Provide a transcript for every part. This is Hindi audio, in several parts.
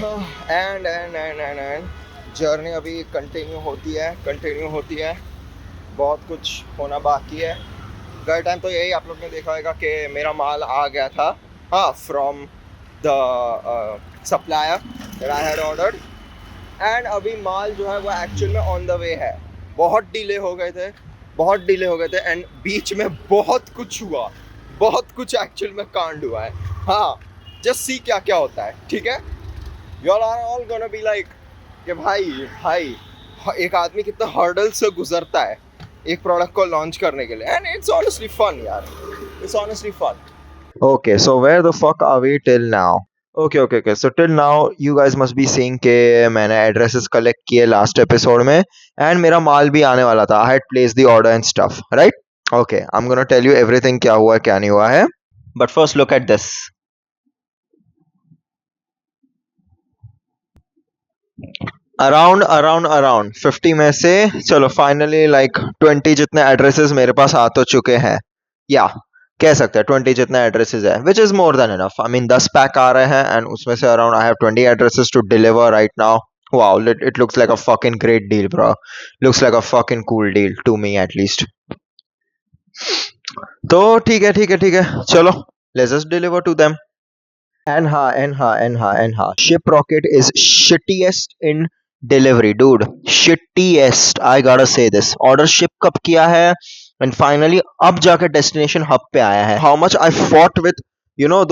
एंड जर्नी अभी कंटिन्यू होती है। बहुत कुछ होना बाकी है। गए टाइम तो यही आप लोग ने देखा होगा कि मेरा माल आ गया था, हाँ, from the supplier that I had ordered. And अभी माल जो है वो एक्चुअल में ऑन द वे है। बहुत डिले हो गए थे एंड बीच में बहुत कुछ एक्चुअल में कांड हुआ है। हाँ, जस्ट सी क्या क्या होता है, ठीक है। You are all gonna be like कि भाई एक आदमी कितना हर्डल से गुजरता है एक प्रोडक्ट को लॉन्च करने के लिए, एंड इट्स ऑनेस्टली फन यार, it's honestly fun. Okay, so where the fuck are we till now? Okay. So till now you guys must be seeing कि मैंने एड्रेसेस कलेक्ट किए लास्ट एपिसोड में एंड मेरा माल भी आने वाला था। I had place the order and stuff, right? Okay, I am gonna tell you everything, क्या हुआ क्या नहीं हुआ है। But first look at this. Around 50 में से चलो फाइनली लाइक 20 जितने एड्रेसेस मेरे पास आ तो चुके हैं, या कह सकते हैं 20 जितने एड्रेसेस है, which is more than enough. I mean 10 pack आ रहे हैं एंड उसमें से around I have 20 addresses to deliver right now. Wow, it looks like a fucking great deal bro, looks like a fucking cool deal to me at least. तो ठीक है, चलो let's just deliver to them. And ha, Ship Rocket is shittiest in delivery, dude. Shittiest. I gotta say this. Order ship कब किया है and finally अब जाकर destination hub पे आया है. How much I fought with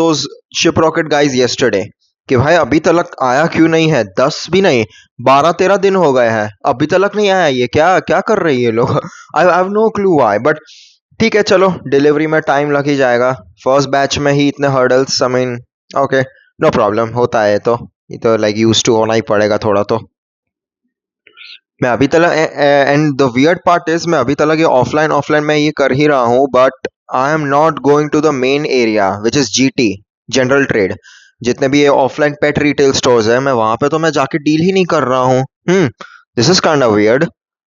those Ship Rocket guys yesterday कि भाई अभी तक आया क्यों नहीं है। 10 भी नहीं, 12-13 दिन हो गए हैं, अभी तक नहीं आया। ये क्या क्या कर रही है लोग। I have no clue why, but ठीक है, चलो डिलीवरी में टाइम लग ही जाएगा। फर्स्ट बैच में ही इतने hurdles, I mean okay, no problem, होता है। तो ये तो लाइक यूज टू होना ही पड़ेगा थोड़ा। तो मैं अभी तक and the weird part is मैं अभी तक ये ऑफलाइन में ये कर ही रहा हूँ, but I am not going to the main area which is GT, general trade. जितने भी ये ऑफलाइन पेट रिटेल स्टोर्स है, मैं वहां पे तो मैं जाके डील ही नहीं कर रहा हूँ। This is kind of weird.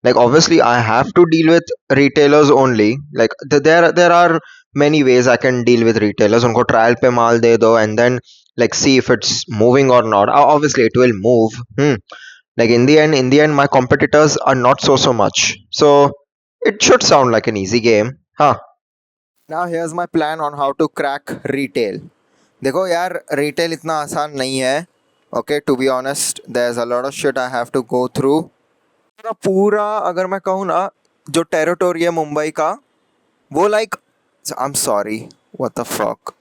Like obviously I have to deal with retailers only. Like there are many ways I can deal with retailers. उनको trial पे माल दे दो and then like see if it's moving or not. Obviously it will move. Like in the end my competitors are not so much. So it should sound like an easy game. Huh. Now here's my plan on how to crack retail. देखो यार, retail इतना आसान नहीं है. Okay, to be honest, there's a lot of shit I have to go through. पूरा अगर मैं कहूँ ना, जो टेरिटोरी है मुंबई का, वो like I am sorry what the fuck,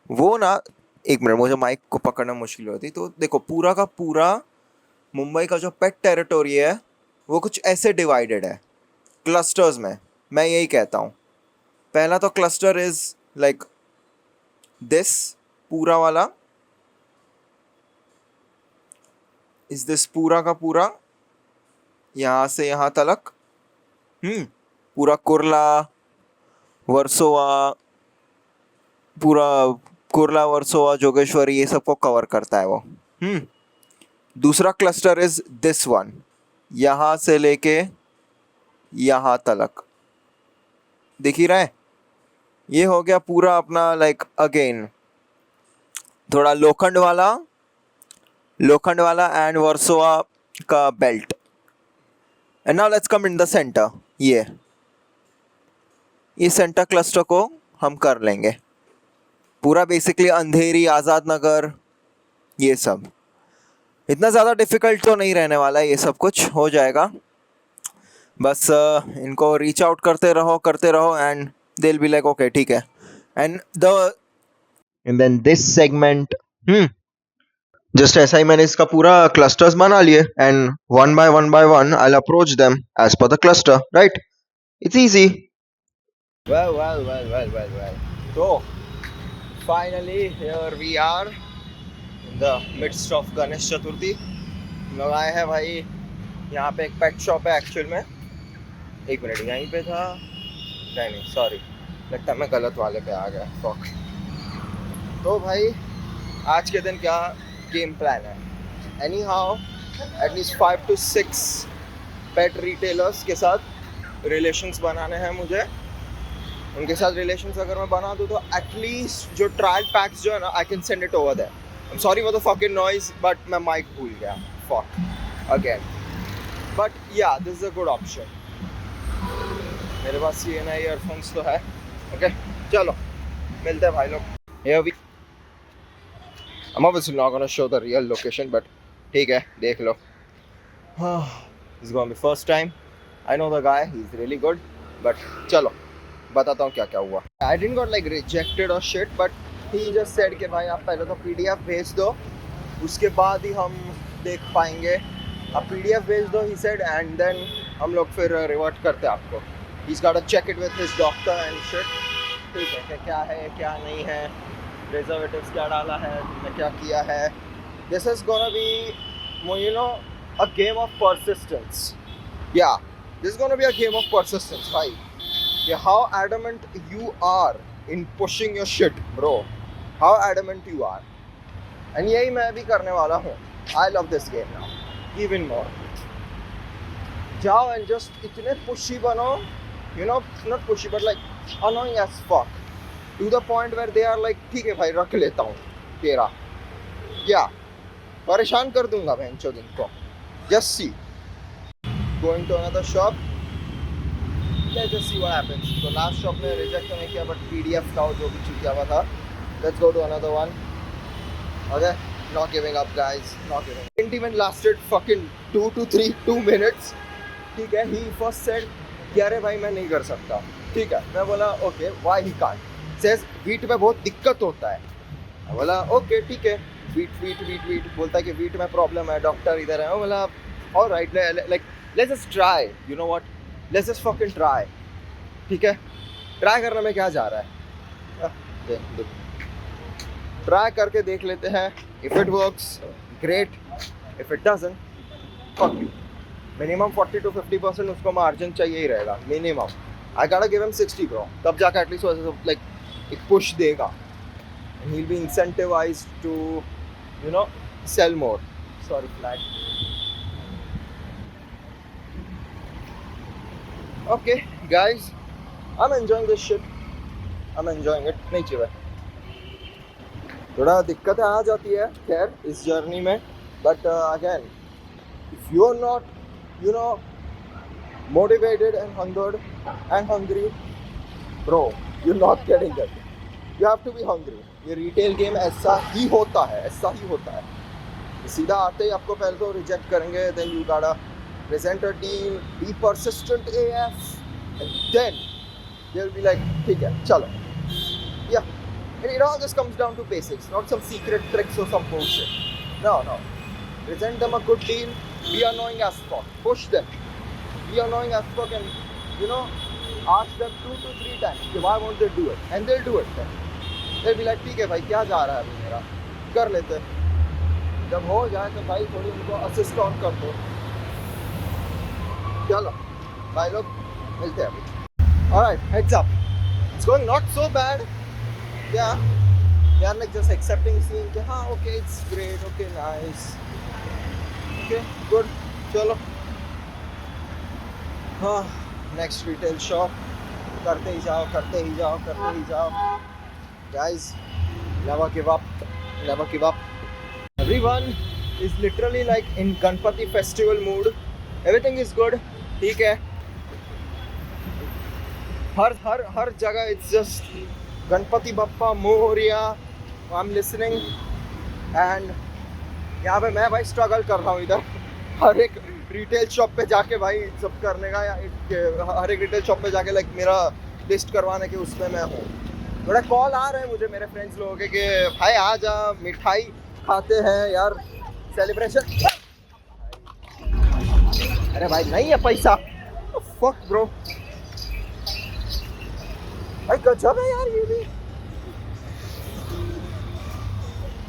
वो ना, एक मिनट, मुझे माइक को पकड़ना मुश्किल होती। तो देखो पूरा का पूरा मुंबई का जो पेट टेरिटोरी है वो कुछ ऐसे डिवाइडेड है क्लस्टर्स में। मैं यही कहता हूँ, पहला तो क्लस्टर इज लाइक दिस पूरा वाला, इज दिस पूरा का पूरा, यहाँ से यहाँ तलक, पूरा कुर्ला वर्सोवा, पूरा कुर्ला वर्सोवा जोगेश्वरी, ये सबको कवर करता है वो। दूसरा क्लस्टर इज दिस वन, यहाँ से लेके यहाँ तलक, दिख ही रहा है। ये हो गया पूरा अपना लाइक अगेन थोड़ा लोखंड वाला एंड वर्सोवा का belt. And now let's come in the centre. ये सेंटर क्लस्टर को हम कर लेंगे पूरा, बेसिकली अंधेरी, आज़ाद नगर, ये सब। इतना ज़्यादा डिफ़िकल्ट तो नहीं रहने वाला है, ये सब कुछ हो जाएगा। बस इनको रीच आउट करते रहो and they will be like okay ठीक है। And then this segment, just ऐसा ही मैंने इसका पूरा क्लस्टर्स बना लिए and one by one I will approach them as per the cluster, right? It's easy. Well. So finally here we are in the midst of Ganesh Chaturthi. लोग आए हैं भाई, यहाँ पे एक पेट शॉप है एक्चुअल में। एक मिनट, यहीं पे था, नहीं सॉरी, लगता है मैं गलत वाले पे आ गया, फक। तो भाई आज के दिन क्या गेम प्लान है? Any how at least 5 to 6 pet retailers के साथ रिलेशंस बनाने हैं मुझे। उनके साथ रिलेशंस अगर मैं बना दूँ तो एटलीस्ट जो ट्रायल पैक्स जो है ना, I can send it over there. I'm sorry for the fucking noise, but मैं mic भूल गया. Fuck. Again. But yeah, this is a good option. मेरे पास ये नए ईयरफोन्स तो है. Okay, चलो मिलते हैं भाई लोग. Here we. I'm obviously not gonna show the real location, but ठीक है, देख लो. This is gonna be first time. I know the guy, he's really good. But चलो बताता हूँ क्या क्या हुआ. I didn't got like rejected or shit, but he just said कि भाई आप पहले तो PDF भेज दो, उसके बाद ही हम देख पाएंगे. आप PDF भेज दो, he said, and then हम लोग फिर revert करते हैं आपको. He's got to check it with his doctor and shit. ठीक है कि क्या है क्या नहीं है, preservatives क्या डाला है, तुमने क्या किया है. This is gonna be, you know, a game of persistence. Yeah, this is gonna be a game of persistence, right? Yeah, how adamant you are in pushing your shit, bro. How adamant you are. And यही मैं भी करने वाला हूँ. I love this game now, even more. जाओ and just इतने pushy बनो, you know, not pushy but like annoying as fuck. To the point where they are like, ठीक है भाई रख लेता हूँ तेरा. Yeah, परेशान कर दूँगा मैं इन को. Just see. Going to another shop. Let's just see what happens. So last shop में reject नहीं किया, but PDF का जो भी चुका हुआ था. Let's go to another one. Okay, not giving up, guys. Not giving up. Didn't even lasted fucking 2 minutes. ठीक है. He first said कि अरे भाई मैं नहीं कर सकता. ठीक है. मैं बोला okay, why he can't? Says wheat में बहुत दिक्कत होता है. मैं बोला okay ठीक है. Wheat बोलता है कि wheat में प्रॉब्लम है. डॉक्टर इधर है. मैं बोला all right, like let's just try. You know what? Let's just fucking try. ठीक है. ट्राई करने में क्या जा रहा है? ट्राई करके देख लेते हैं. If it works, great. If it doesn't, fuck you. Minimum 40 to 50% उसको मार्जिन चाहिए ही रहेगा. Minimum. I gotta give him 60, bro. तब जाकर at least वो like एक push देगा. And he'll be incentivized to, you know, sell more. Sorry, flag. Okay, guys, I'm enjoying this shit. I'm enjoying it. नहीं चाहिए. थोड़ा दिक्कतें आ जाती है खैर इस जर्नी में, but again, if you're not, you know, motivated and hungry, bro, you're not getting it. You have to be hungry. ये retail game ऐसा ही होता है. सीधा आते ही आपको पहले तो reject करेंगे, then you gotta present a deal, be persistent AF, and then they'll be like, ठीक है, चलो. Yeah, and it all just comes down to basics, not some secret tricks or some bullshit. No. Present them a good deal, be annoying as fuck, push them, be annoying as fuck, and, you know, ask them 2 to 3 times, why won't they do it? And they'll do it then. They'll be like, ठीक है भाई, क्या जा रहा है अभी मेरा, कर लेते. जब हो जाए तो भाई थोड़ी उनको असिस्ट ऑन कर दो. चलो भाई लोग मिलते हैं अभी. Alright, heads up. It's going not so bad. Yeah, they are like just accepting, seeing कि हाँ okay, it's great, okay, nice, okay, good. चलो. हाँ, next retail shop. करते ही जाओ. Guys, never give up. Everyone is literally like in Ganpati festival mood. Everything is good. ठीक है. हर जगह it's just Ganpati Bappa Moriya. I'm listening and यहाँ पे मैं भाई स्ट्रगल कर रहा हूँ इधर. हर एक रिटेल शॉप पे जाके भाई सब करने का, या हर एक रिटेल शॉप पे जाके लाइक मेरा लिस्ट करवाने के उसमें मैं हूँ. बड़ा कॉल आ रहे हैं मुझे मेरे फ्रेंड्स लोगों के कि भाई आ जा, मिठाई खाते हैं यार, सेलिब्रेशन. अरे भाई नहीं है पैसा. फक ब्रो, भाई गजब है यार ये भी.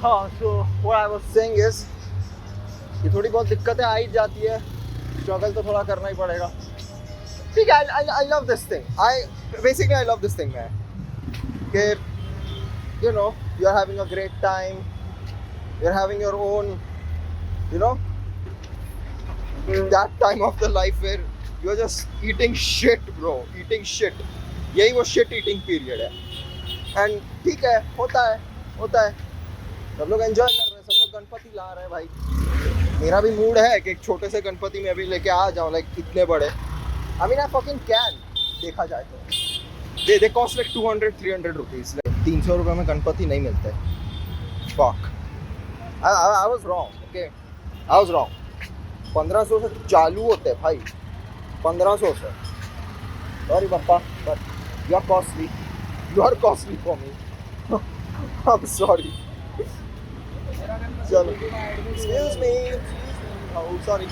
हाँ, so what I was saying is कि थोड़ी बहुत दिक्कतें आ ही जाती है. स्ट्रगल तो थोड़ा करना ही पड़ेगा. ठीक है. I love this thing. I love this thing man. कि you know, you are having a great time, you're having your own, you know, that time of the life where you're just eating shit, bro, eating shit. यही वो shit eating period है. And ठीक है, होता है. सब लोग enjoy कर रहे हैं. गणपति ला रहे हैं भाई, मेरा भी मूड है कि एक छोटे से गणपति में अभी लेके आ जाऊँ, लाइक इतने बड़े। I mean I fucking can, देखा जाए तो दे कॉस्ट लाइक 200-300 रुपीज, लाइक 300 रुपये में गणपति नहीं मिलते। Fuck, I was wrong, okay I was wrong. 1500 से चालू होते हैं भाई, 1500 से। सॉरी पापा, but you are costly for me. I am sorry. चलो, excuse me, oh sorry.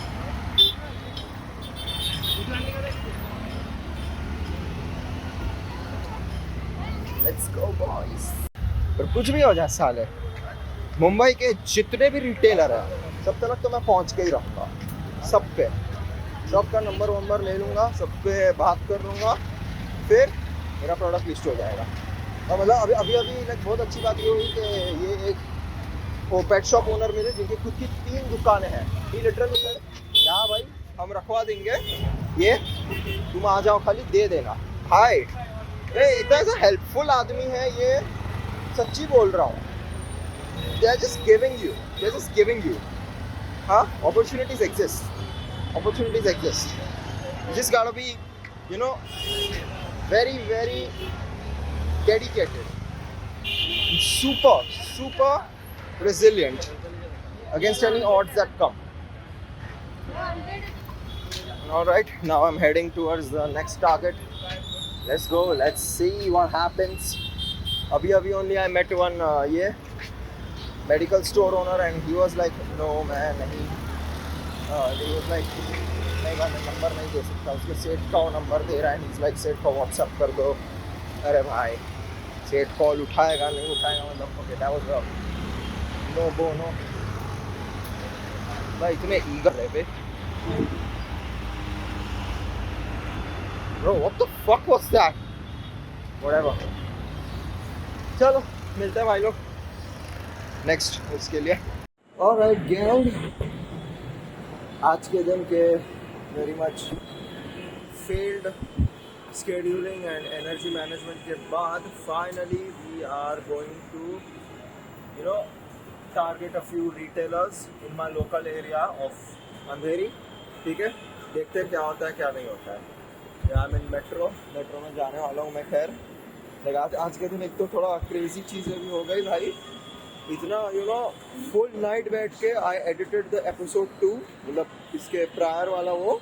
Let's go boys. पर कुछ भी हो जाए साले, मुंबई के जितने भी रिटेलर हैं सब तक तो मैं पहुंच के ही रहूँगा, सब पे शॉप का नंबर ले लूँगा, सब पे बात कर लूँगा, फिर मेरा प्रोडक्ट लिस्ट हो जाएगा। और मतलब अभी लाइक बहुत अच्छी बात ये हुई कि ये एक वो पेट शॉप ओनर मिले जिनकी खुद की 3 दुकानें हैं। ही लिटरली सर यहाँ भाई हम रखवा देंगे, ये तुम आ जाओ, खाली दे देना। हाय, इतना ऐसा हेल्पफुल आदमी है ये, सच्ची बोल रहा हूँ। They are just giving you. Opportunities exist. You just gotta be, very, very dedicated. Super resilient against any odds that come. Alright, now I'm heading towards the next target. Let's go, let's see what happens. Abhi only I met one medical store owner and he was like, no man, nahi. He was like, नहीं मैं नंबर नहीं दे सकता, उसके सेठ का वो नंबर दे रहा है। he's like, सेठ को व्हाट्सअप कर दो। अरे भाई, सेठ कॉल उठाएगा नहीं उठाएगा, मतलब okay that was rough. no भाई, इतने ईगर है बे bro, what the fuck was that? Whatever, चलो मिलते हैं भाई लोग नेक्स्ट उसके लिए। ऑलराइट गैंग, आज के दिन के very much failed scheduling and energy management के बाद finally we are going to target a few retailers in my local area of अंधेरी। ठीक है, देखते हैं क्या होता है क्या नहीं होता है। यहाँ मैं मेट्रो में जाने वाला हूँ मैं। खैर आज के दिन एक तो थोड़ा क्रेजी चीज़ें भी हो गई भाई, इतना फुल नाइट बैठ के आई एडिटेड द एपिसोड 2, मतलब इसके प्रायर वाला वो,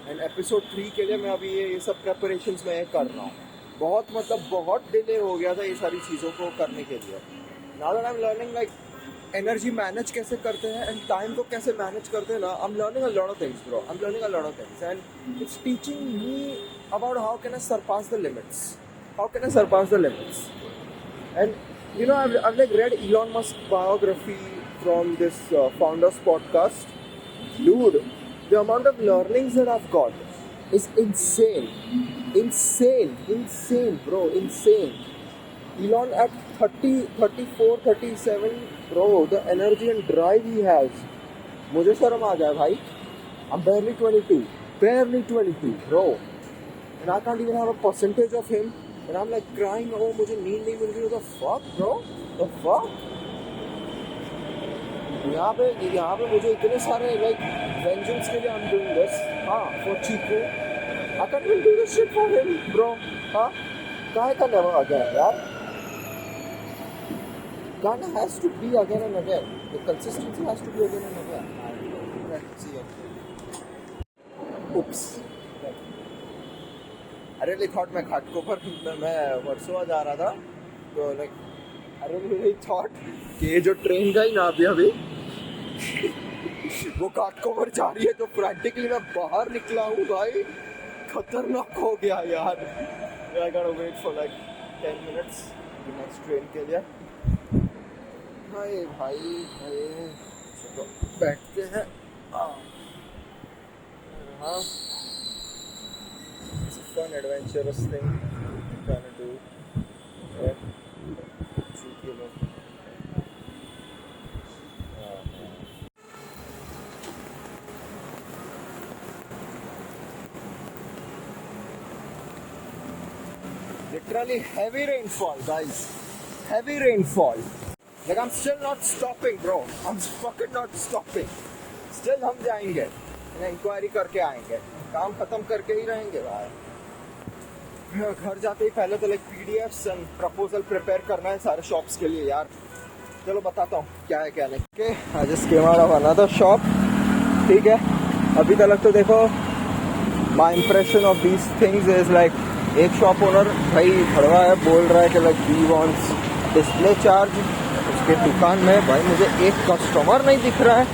एंड एपिसोड 3 के लिए मैं अभी ये सब प्रेपरेशंस में कर रहा हूँ। बहुत डिले हो गया था ये सारी चीज़ों को करने के लिए। Now that I am learning like energy manage कैसे करते हैं एंड टाइम को कैसे मैनेज करते हैं ना, I am learning a lot of things bro, and it's teaching me about how can I surpass the limits, and I've like read Elon Musk's biography from this founders podcast. Dude, the amount of learnings that I've got is insane, bro, insane. Elon at 30, 34, 37, bro, the energy and drive he has. मुझे शर्म आ गया भाई. I'm barely 22, bro. And I can't even have a percentage of him. And I'm like crying, oh मुझे नींद नहीं मिल रही, the fuck bro, the fuck। यहाँ पे मुझे इतने सारे like vengeance के लिए I'm doing this, for Chico, I can't even do this shit for him bro, काहे का never again यार, Ghana has to be again and again, the consistency has to be again and again। Let's see it। Oops। अरे लाइक थॉट मैं घाटकोपर मैं वर्सोवा जा रहा था, तो लाइक अरे थॉट कि ये जो ट्रेन गई ना अभी वो घाटकोपर जा रही है, तो प्रैक्टिकली मैं बाहर निकला हूँ भाई, खतरनाक हो गया यार। I got to wait for like 10 minutes next train के लिए। भाई चलो बैठते हैं। हाँ, it's a fun adventurous thing I'm trying to do. Literally heavy rainfall, guys. Heavy rainfall. Like I'm still not stopping, bro. I'm fucking not stopping. Still हम जाएंगे, इंक्वायरी करके आएंगे, काम खत्म करके ही रहेंगे भाई. घर जाते ही पहले तो like PDFs and proposal prepare करना है सारे शॉप्स के लिए यार. चलो बताता हूँ क्या है क्या नहीं. Okay, I just came out of another shop. ठीक है, अभी तक तो देखो my impression of these things is like एक शॉप ओनर भाई खड़ा है, बोल रहा है कि like he wants display charge. उसके दुकान में भाई मुझे एक कस्टमर नहीं दिख रहा है.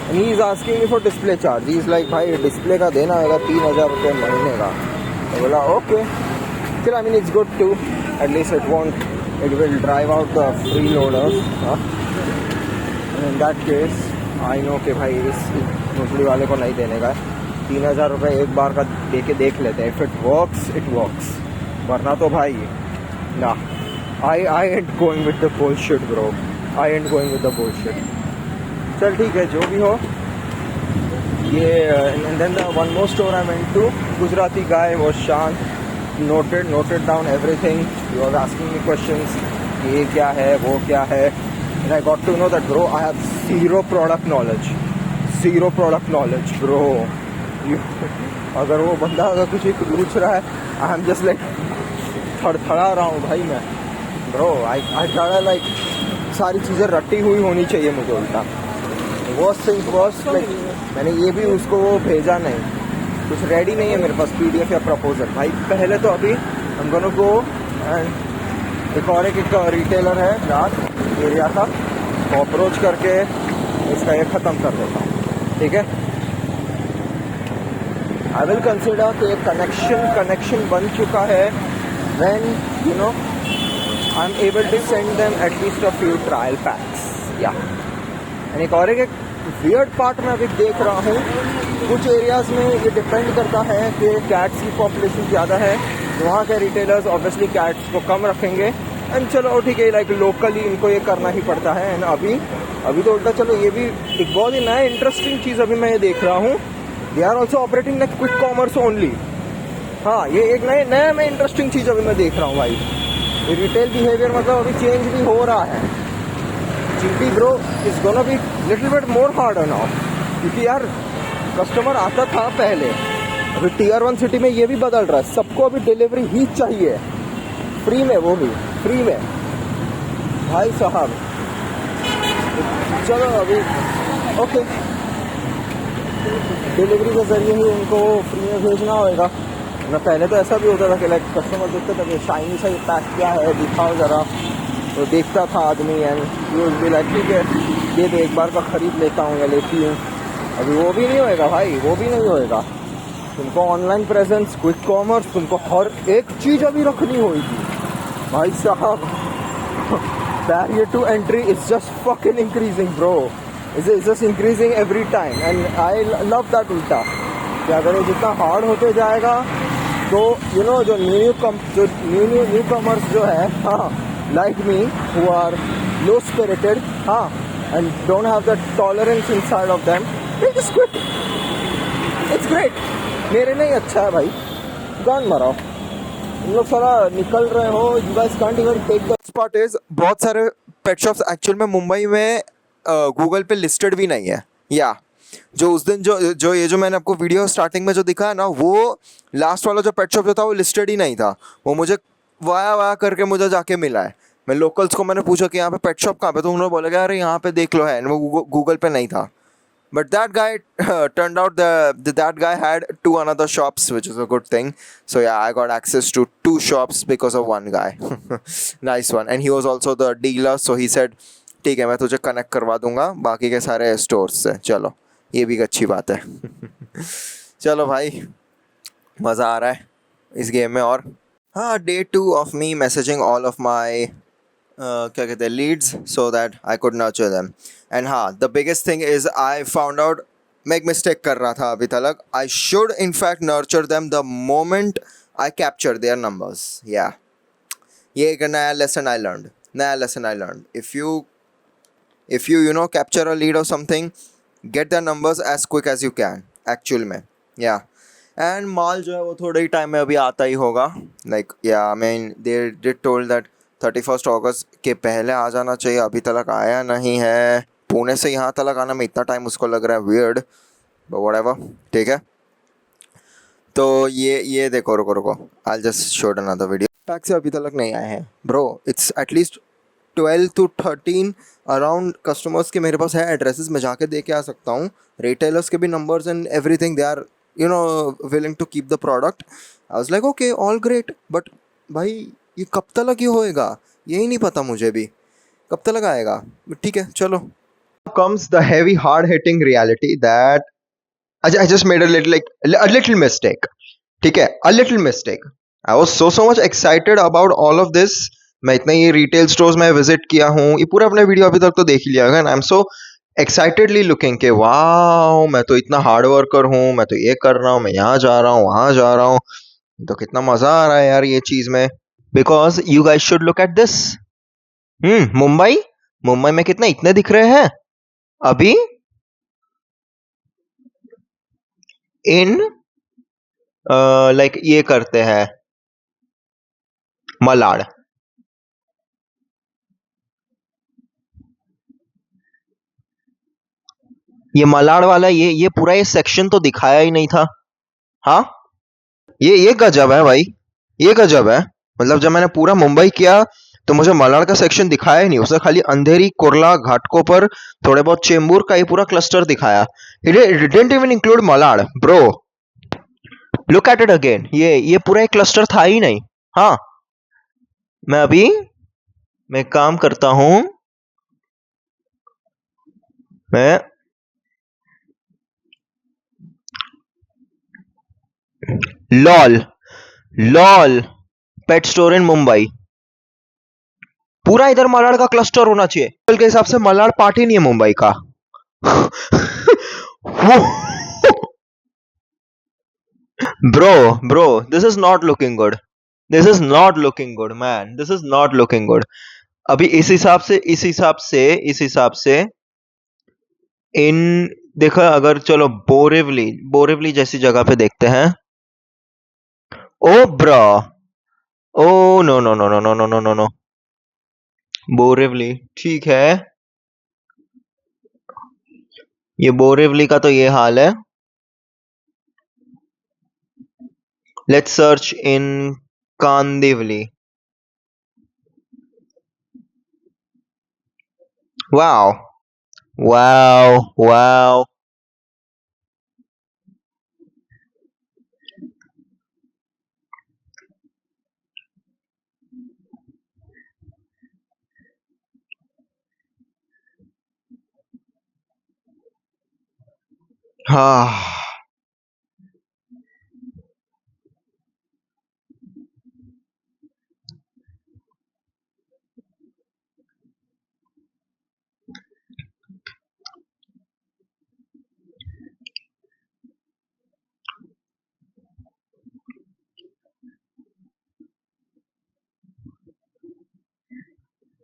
And he is asking me for display charge. He is like भाई डिस्प्ले का देना होगा 3,000 रुपये महीने का. तो बोला okay. Still, I mean, it's good too. At least it will drive out the freeloaders. And in that case, I know कि भाई इस मुसली वाले को नहीं देने का. 3,000 रुपये एक बार का दे के देख लेते हैं. If it works, it works. वरना तो भाई ना. I ain't going with the bullshit, bro. I ain't going with the bullshit. चल ठीक है, जो भी हो. ये and then the one more store I went to, Gujarati guy was Shan. Noted down everything. He was asking me questions. ये क्या है, वो क्या है. And I got to know that, bro, I have zero product knowledge, bro. अगर वो बंदा अगर कुछ पूछ रहा है, I am just like थड़थड़ा रहा हूँ भाई मैं. Bro, I gotta like सारी चीज़ें रटी हुई होनी चाहिए मुझे उल्टा. Worst thing was like मैंने ये भी उसको वो भेजा नहीं, कुछ रेडी नहीं है मेरे पास पीडीएफ या प्रपोजल. भाई पहले तो अभी हम दोनों को एंड एक रिटेलर है रात एरिया का, अप्रोच करके इसका ये ख़त्म कर देता हूँ. ठीक है, आई विल कंसिडर कि कनेक्शन बन चुका है. When you know I am able to send them at least a few trial packs. या एक वियर्ड पार्ट में अभी देख रहा हूँ, कुछ एरियाज़ में ये डिपेंड करता है कि कैट्स की पॉपुलेशन ज़्यादा है, तो वहाँ के रिटेलर्स ऑब्वियसली कैट्स को कम रखेंगे. एंड चलो ठीक है, लाइक लोकली इनको ये करना ही पड़ता है. एंड अभी तो उल्टा चलो ये भी एक बहुत ही नया इंटरेस्टिंग चीज़ अभी मैं ये देख रहा हूँ. They are also operating like quick commerce only. हाँ, ये एक नया मैं इंटरेस्टिंग चीज़ अभी मैं देख रहा हूँ भाई. ये रिटेल बिहेवियर मतलब अभी चेंज भी हो रहा है. GP bro is gonna be little bit more harder now, क्योंकि यार कस्टमर आता था पहले, अभी टीयर 1 सिटी में ये भी बदल रहा है. सबको अभी डिलीवरी ही चाहिए, फ्री में, वो भी फ्री में भाई साहब. चलो अभी ओके, डिलीवरी के ज़रिए ही उनको फ्री में भेजना होगा. ना पहले तो ऐसा भी होता था कि लाइक कस्टमर देखते थे कि शाइनी सा ये पैक क्या है, दिखाओ ज़रा. तो देखता था आदमी एंड यूज भी लाइक ठीक है ये तो एक बार का ख़रीद लेता हूँ या लेती हूँ. अभी वो भी नहीं होएगा भाई, वो भी नहीं होएगा. तुमको ऑनलाइन प्रेजेंस, क्विक कॉमर्स, तुमको हर एक चीज़ अभी रखनी होगी भाई साहब. Barrier to entry is just fucking increasing bro. Is just increasing every time. And I love that उल्टा कि अगर ये जितना हार्ड होते जाएगा तो यू नो जो न्यू कॉमर्स जो है, हाँ, like me, who are low spirited, and don't have that tolerance inside of them, they just quit. It's great. मेरे नहीं अच्छा है भाई, गान मराओ. तुम लोग सारा निकल रहे हो, you guys can't even take the part is बहुत सारे पेट शॉप्स एक्चुअल में मुंबई में गूगल पे लिस्टेड भी नहीं है. या जो उस दिन जो मैंने आपको वीडियो स्टार्टिंग में जो दिखाया ना, वो लास्ट वाला जो पेट शॉप जो था वो लिस्टेड ही नहीं था. वो मुझे वाया करके मुझे जाके मिला है. मैं लोकल्स को मैंने पूछा कि यहाँ पे पेट शॉप कहाँ पे, तो उन्होंने बोला कि अरे यहाँ पे देख लो है. वो गूगल पे नहीं था. But that guy turned out that guy had 2 another shops, which is a good thing. So yeah, I got access to 2 shops because of one guy. Nice one. And he was also the dealer, so he said ठीक है मैं तुझे कनेक्ट करवा दूंगा बाकी के सारे स्टोर्स से. चलो ये भी एक अच्छी बात है. चलो भाई मज़ा आ रहा है इस गेम में. और हाँ, day 2 of me messaging all of my क्या कहते हैं Leeds so that I could nurture them. And हाँ, the biggest thing is I found out मैं एक मिस्टेक कर रहा था अभी तक. I should in fact nurture them the moment I capture their numbers. Yeah, ये एक नया lesson I learned. If you you know capture a lead or something, get their numbers as quick as you can actual में. Yeah. And माल जो है वो थोड़े ही टाइम में अभी आता ही होगा. Like yeah, I mean they did told that 31 अगस्त के पहले आ जाना चाहिए, अभी तक आया नहीं है। पुणे से यहाँ तक आना में इतना टाइम उसको लग रहा है, वियर्ड, बट व्हाटएवर, ठीक है। तो ये देखो, रुको रुको, I just showed another video. Taxi अभी तक नहीं आए हैं bro, it's at least 12 to 13 around customers के मेरे पास है एड्रेसेस, मैं जाके दे के आ सकता हूँ। रिटेलर्स के भी numbers and everything, they are willing to keep the product. I was like okay, all great, but भाई ये कब तक ही होएगा, यही नहीं पता मुझे भी कब तक आएगा, ठीक है चलो। Comes the heavy hard hitting reality that I just made a little mistake, ठीक है, a little mistake. I was so much excited about all of this. मैं इतने ये रिटेल स्टोर्स में विजिट किया हूँ, ये पूरा अपने वीडियो अभी तक तो देख ही लिया होगा। I am so excitedly looking के वाओ, मैं तो इतना हार्ड वर्कर हूँ, मैं तो ये कर रहा हूँ, मैं यहाँ जा रहा हूँ, वहाँ जा रहा हूँ, तो कितना मजा आ रहा है यार ये चीज में। Because you guys should look at this. Mumbai में कितने इतने दिख रहे हैं अभी इन लाइक ये करते हैं मलाड। ये मलाड वाला ये पूरा ये सेक्शन तो दिखाया ही नहीं था। हाँ, ये गजब है भाई, ये गजब है। मतलब जब मैंने पूरा मुंबई किया तो मुझे मलाड का सेक्शन दिखाया ही नहीं, उसने खाली अंधेरी, कुर्ला, घाटकोपर पर थोड़े बहुत चेंबूर का ये पूरा क्लस्टर दिखाया। It didn't even include Malad bro, look at it again, ये पूरा एक क्लस्टर था ही नहीं। हाँ, मैं काम करता हूं, मैं lol lol pet store in Mumbai, पूरा इधर मलाड का क्लस्टर होना चाहिए। के हिसाब से मलाड पार्ट ही नहीं है मुंबई का। Bro this is not looking good, this is not looking good man, this is not looking good. अभी इस हिसाब से इन देखा, अगर चलो बोरिवली जैसी जगह पे देखते हैं। Oh bro, oh no no no no no no no no no, Borivali ठीक है, ये बोरिवली का तो ये हाल है। Let's search in Kandivali. Wow wow wow, हाँ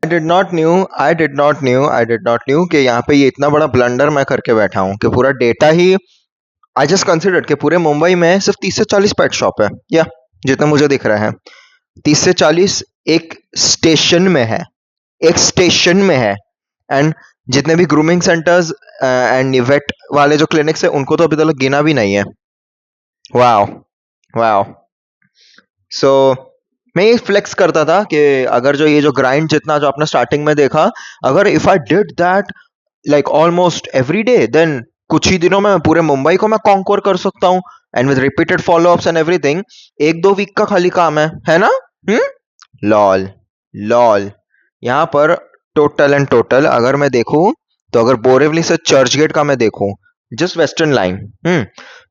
आई डिड नॉट न्यू कि यहाँ पे ये इतना बड़ा ब्लंडर मैं करके बैठा हूँ कि पूरा data he I just considered कि पूरे मुंबई में सिर्फ 30 से 40 पेट शॉप है, या जितने मुझे दिख रहे हैं 30 से 40 एक स्टेशन में है, एक स्टेशन में है। एंड जितने भी ग्रूमिंग सेंटर्स एंड वेट वाले जो क्लिनिक्स है उनको तो अभी तक गिना भी नहीं है। वाओ वाओ, सो मैं ये फ्लेक्स करता था कि अगर जो ये जो ग्राइंड जितना जो आपने स्टार्टिंग में देखा, अगर if I did that like almost every day, then कुछ ही दिनों में पूरे मुंबई को मैं कॉन्कोर कर सकता हूँ। And with repeated follow ups and everything, 1-2 week का खाली काम है ना। लॉल लॉल, यहाँ पर टोटल एंड टोटल अगर मैं देखूं तो अगर बोरिवली से चर्चगेट का मैं देखूं, just western line,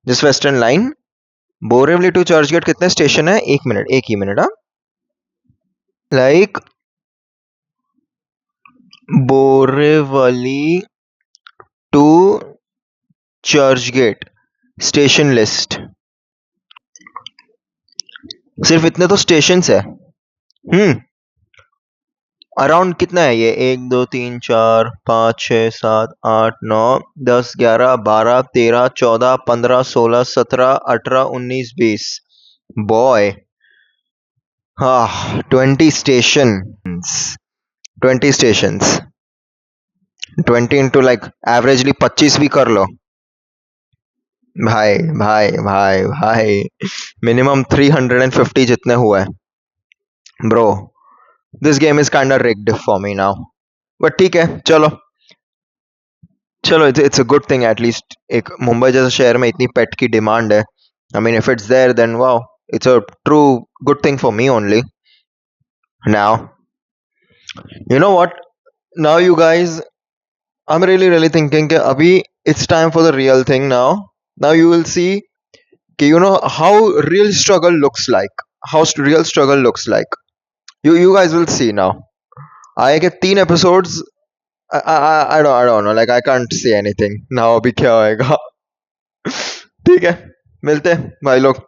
just western line, Borivali to Churchgate कितने स्टेशन है, एक ही मिनट, हाँ, like Borivali to Churchgate station list, सिर्फ इतने तो स्टेशन है। अराउंड कितना है ये, 1 2 3 4 5 6 7 8 9 10 11 12 13 14 15 16 17 18 19 20, बॉय हाँ 20 stations 20 into like एवरेजली 25 भी कर लो भाई भाई भाई भाई मिनिमम 350 जितने हुए bro this game is kind of rigged for me now but ठीक है चलो चलो it's a good thing at least एक मुंबई जैसे शहर में इतनी पेट की डिमांड है I mean if it's there then wow it's a true good thing for me only now you know what now you guys I'm really thinking कि अभी it's time for the real thing now. Now you will see कि you know how real struggle looks like. How real struggle looks like. You guys will see now. आएंगे 3 episodes. I don't know. Like I can't say anything. Now अभी क्या होएगा? ठीक है मिलते हैं भाई लोग